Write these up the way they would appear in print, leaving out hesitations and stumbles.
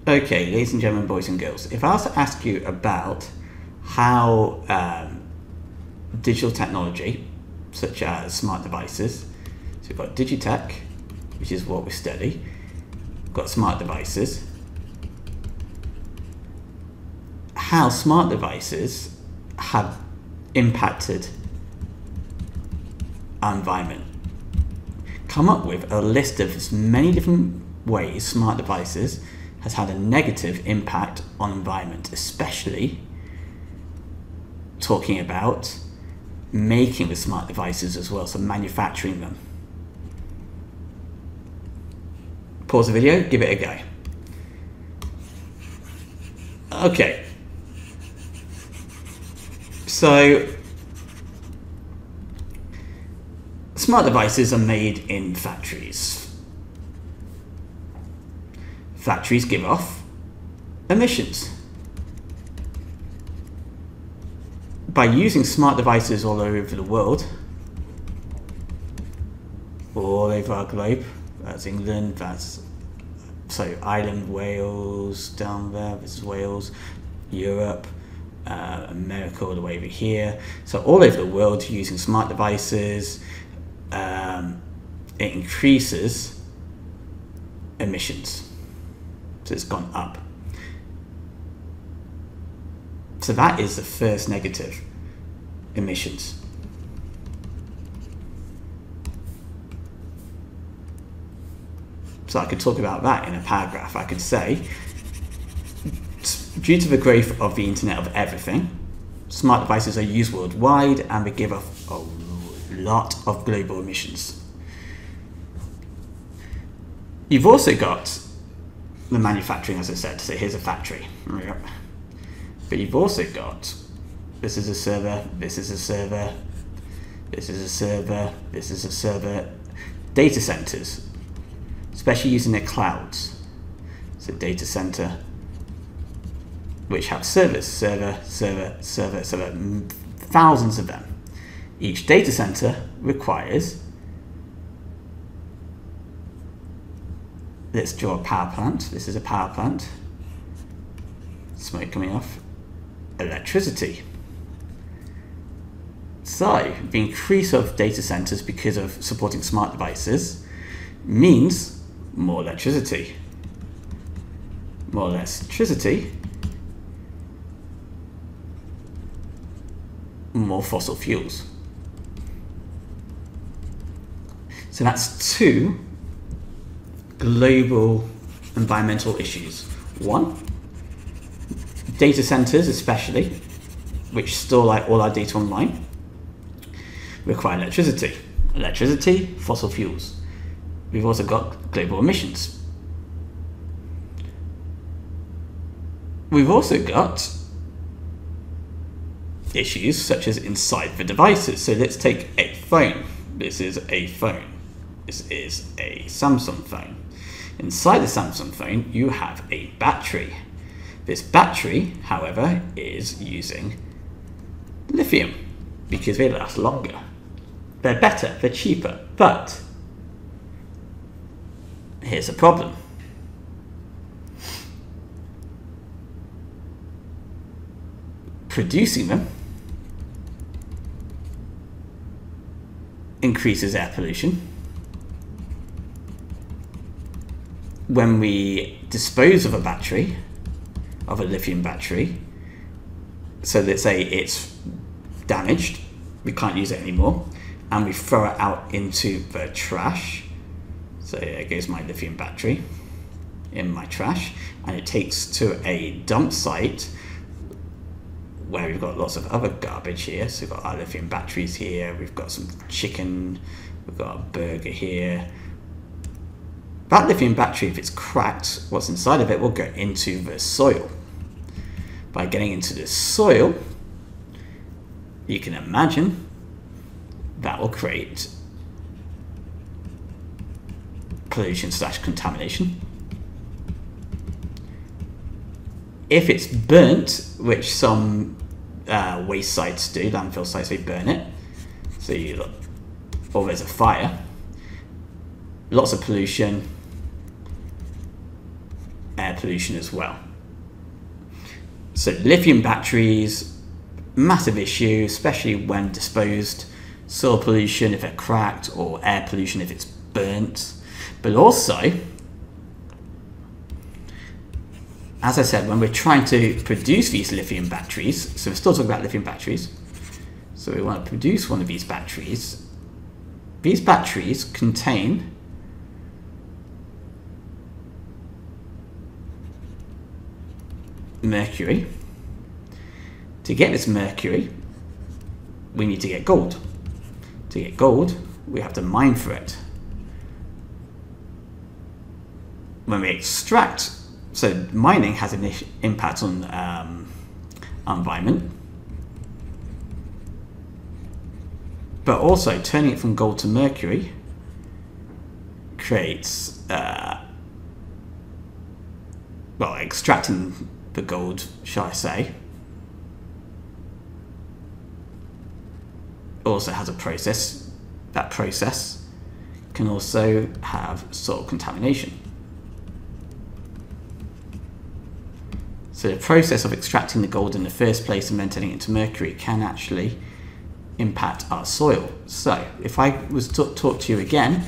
Okay, ladies and gentlemen, boys and girls, if I was to ask you about how digital technology, such as smart devices, so we've got Digitech, which is what we study, we've got smart devices, how smart devices have impacted our environment. Come up with a list of as many different ways smart devices has had a negative impact on environment, especially talking about making the smart devices as well, so manufacturing them. Pause the video, give it a go. Okay. So, smart devices are made in factories. Factories give off emissions. By using smart devices all over the world, all over our globe, that's England, that's Ireland, Wales, down there, this is Wales, Europe, America all the way over here. So all over the world using smart devices, it increases emissions. So it's gone up. So that is the first negative, emissions. So I could talk about that in a paragraph. I could say, due to the growth of the Internet of Everything, smart devices are used worldwide and they give off a lot of global emissions. You've also got the manufacturing, as I said, so here's a factory. But you've also got, this is a server, this is a server, this is a server, this is a server, data centers, especially using the clouds. So data center, which have servers, server, thousands of them. Each data center requires, let's draw a power plant. This is a power plant. Smoke coming off. Electricity. So, the increase of data centers because of supporting smart devices means more electricity. More electricity, more fossil fuels. So that's two global environmental issues. One, data centers especially, which store like all our data online, require electricity. Electricity, fossil fuels. We've also got global emissions. We've also got issues such as inside the devices. So let's take a phone. This is a phone. This is a Samsung phone. Inside the Samsung phone, you have a battery. This battery, however, is using lithium because they last longer. They're better, they're cheaper, but here's a problem. Producing them increases air pollution. When we dispose of a battery, of a lithium battery, so let's say it's damaged, we can't use it anymore, and we throw it out into the trash. So there goes my lithium battery in my trash, and it takes to a dump site where we've got lots of other garbage here. So we've got our lithium batteries here, we've got some chicken, we've got a burger here. That lithium battery, if it's cracked, what's inside of it will go into the soil. By getting into the soil, you can imagine that will create pollution / contamination. If it's burnt, which some waste sites do, landfill sites, they burn it. So you look, or there's a fire, lots of pollution, air pollution as well. So lithium batteries, massive issue, especially when disposed. Soil pollution if they're cracked, or air pollution if it's burnt. But also, as I said, when we're trying to produce these lithium batteries, so we're still talking about lithium batteries, so we want to produce one of these batteries contain mercury. To get this mercury, we need to get gold. To get gold, we have to mine for it. When we extract, so mining has an impact on our environment, but also turning it from gold to mercury creates, well, extracting the gold, shall I say, also has a process. That process can also have soil contamination. So the process of extracting the gold in the first place and then turning it into mercury can actually impact our soil. So if I was to talk to you again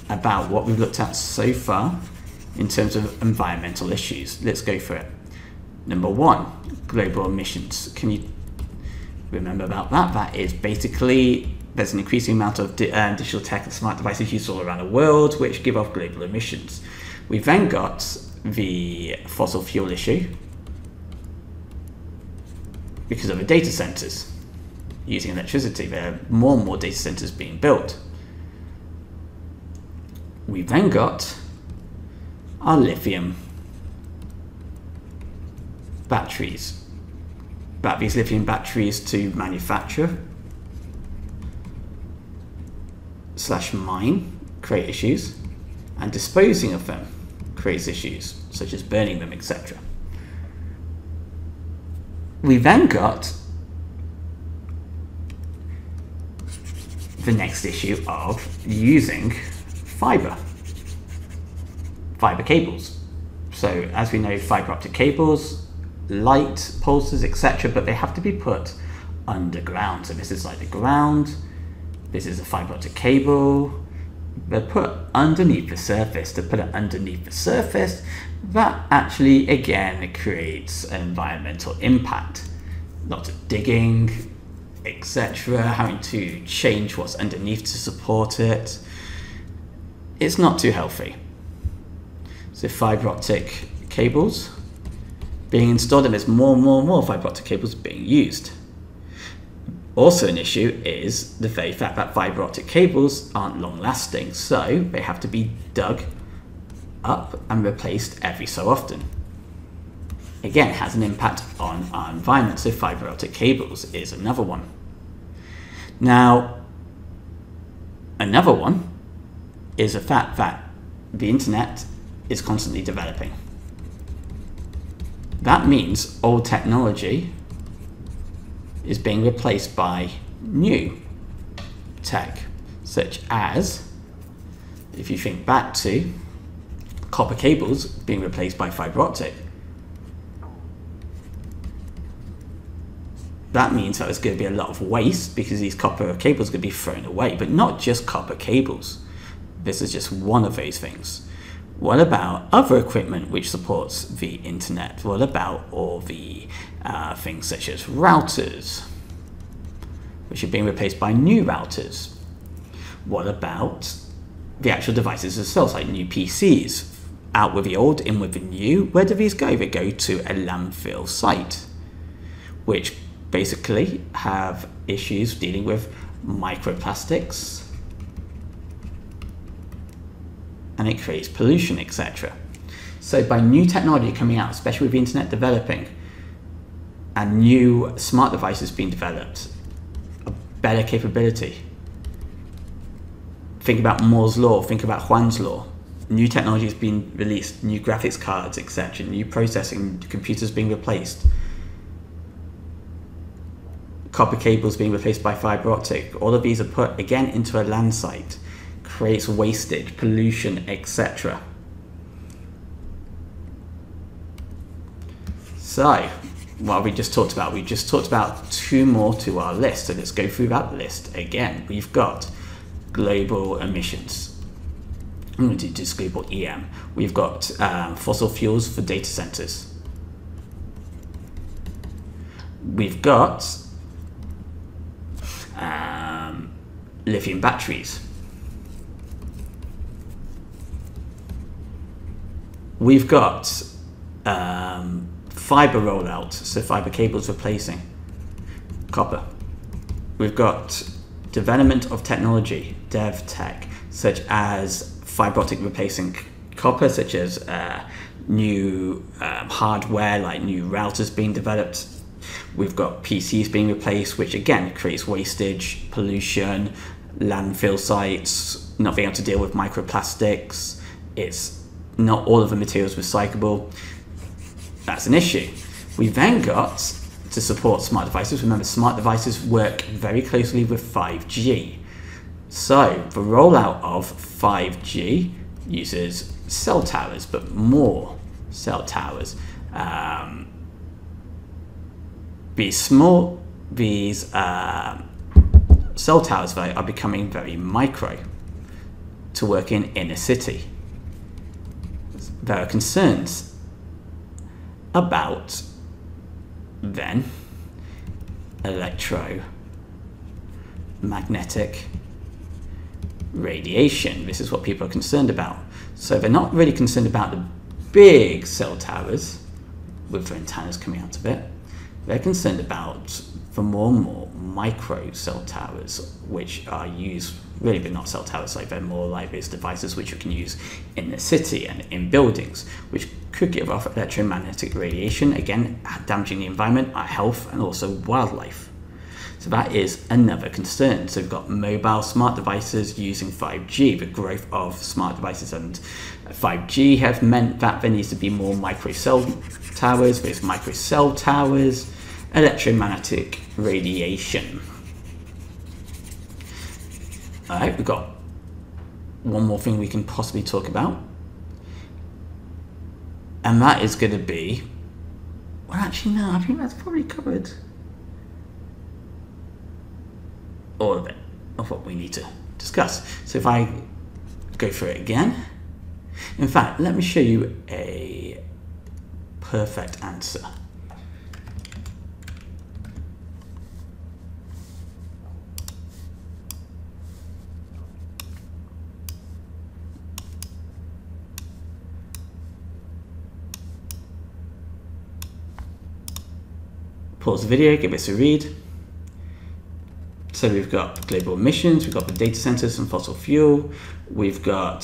about what we've looked at so far in terms of environmental issues, let's go for it. Number one, global emissions. Can you remember about that? That is basically, there's an increasing amount of digital tech and smart devices used all around the world which give off global emissions. We've then got the fossil fuel issue because of the data centers using electricity. There are more and more data centers being built. We've then got our lithium batteries. About these lithium batteries to manufacture / mine create issues, and disposing of them creates issues such as burning them, etc. We then got the next issue of using fiber cables. So as we know, fiber optic cables, light pulses, etc., but they have to be put underground. So this is like the ground, this is a fiber optic cable, they're put underneath the surface. To put it underneath the surface, that actually again creates an environmental impact. Lots of digging, etc., having to change what's underneath to support it. It's not too healthy. So fiber optic cables being installed, and there's more and more fiber optic cables being used. Also an issue is the very fact that fiber optic cables aren't long lasting, so they have to be dug up and replaced every so often. Again, it has an impact on our environment, so fiber optic cables is another one. Now, another one is the fact that the internet is constantly developing. That means old technology is being replaced by new tech, such as, if you think back to copper cables being replaced by fiber optic. That means that there's going to be a lot of waste because these copper cables are going to be thrown away, but not just copper cables. This is just one of those things. What about other equipment which supports the internet? What about all the things such as routers, which are being replaced by new routers? What about the actual devices themselves, like new PCs? Out with the old, in with the new. Where do these go? They go to a landfill site, which basically have issues dealing with microplastics, and it creates pollution, etc. So by new technology coming out, especially with the internet developing, and new smart devices being developed, a better capability. Think about Moore's law, think about Huang's law. New technology has been released, new graphics cards, etc., new processing, computers being replaced, copper cables being replaced by fiber optic. All of these are put again into a land site, creates wastage, pollution, etc. So, what we just talked about, we just talked about 2 more to our list. So let's go through that list again. We've got global emissions. I'm going to do just global EM. We've got fossil fuels for data centers. We've got lithium batteries. We've got fiber rollout, so fiber cables replacing copper. We've got development of technology, dev tech, such as fiber optic replacing copper, such as new hardware like new routers being developed. We've got PCs being replaced, which again creates wastage, pollution, landfill sites, not being able to deal with microplastics. It's not all of the materials recyclable. That's an issue. We then got to support smart devices. Remember, smart devices work very closely with 5G. So the rollout of 5G uses cell towers, but more cell towers. These cell towers though are becoming very micro to work in inner city. There are concerns about then electromagnetic radiation. This is what people are concerned about. So they're not really concerned about the big cell towers with the antennas coming out of it. They're concerned about the more and more micro cell towers, which are used, really they're not cell towers, like they're more like these devices which you can use in the city and in buildings, which could give off electromagnetic radiation, again damaging the environment, our health, and also wildlife. So that is another concern. So we've got mobile smart devices using 5G. The growth of smart devices and 5G have meant that there needs to be more micro cell towers. With micro cell towers, electromagnetic radiation. Alright, we've got one more thing we can possibly talk about. And that is going to be, well actually no, I think that's probably covered all of it, of what we need to discuss. So if I go through it again, in fact, let me show you a perfect answer. Pause the video, give this a read. So we've got global emissions, we've got the data centers and fossil fuel, we've got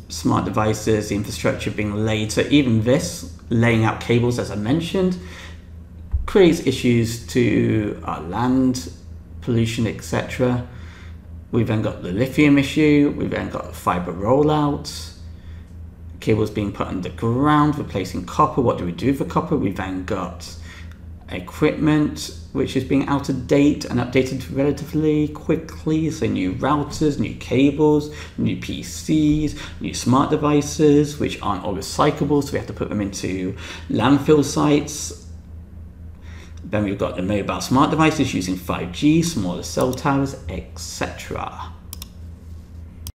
smart devices, the infrastructure being laid. So even this, laying out cables, as I mentioned, creates issues to our land, pollution, etc. We've then got the lithium issue, we've then got fiber rollout, cables being put underground, replacing copper. What do we do for copper? We've then got equipment which is being out of date and updated relatively quickly. So new routers, new cables, new PCs, new smart devices which aren't all recyclable, so we have to put them into landfill sites. Then we've got the mobile smart devices using 5G, smaller cell towers, etc.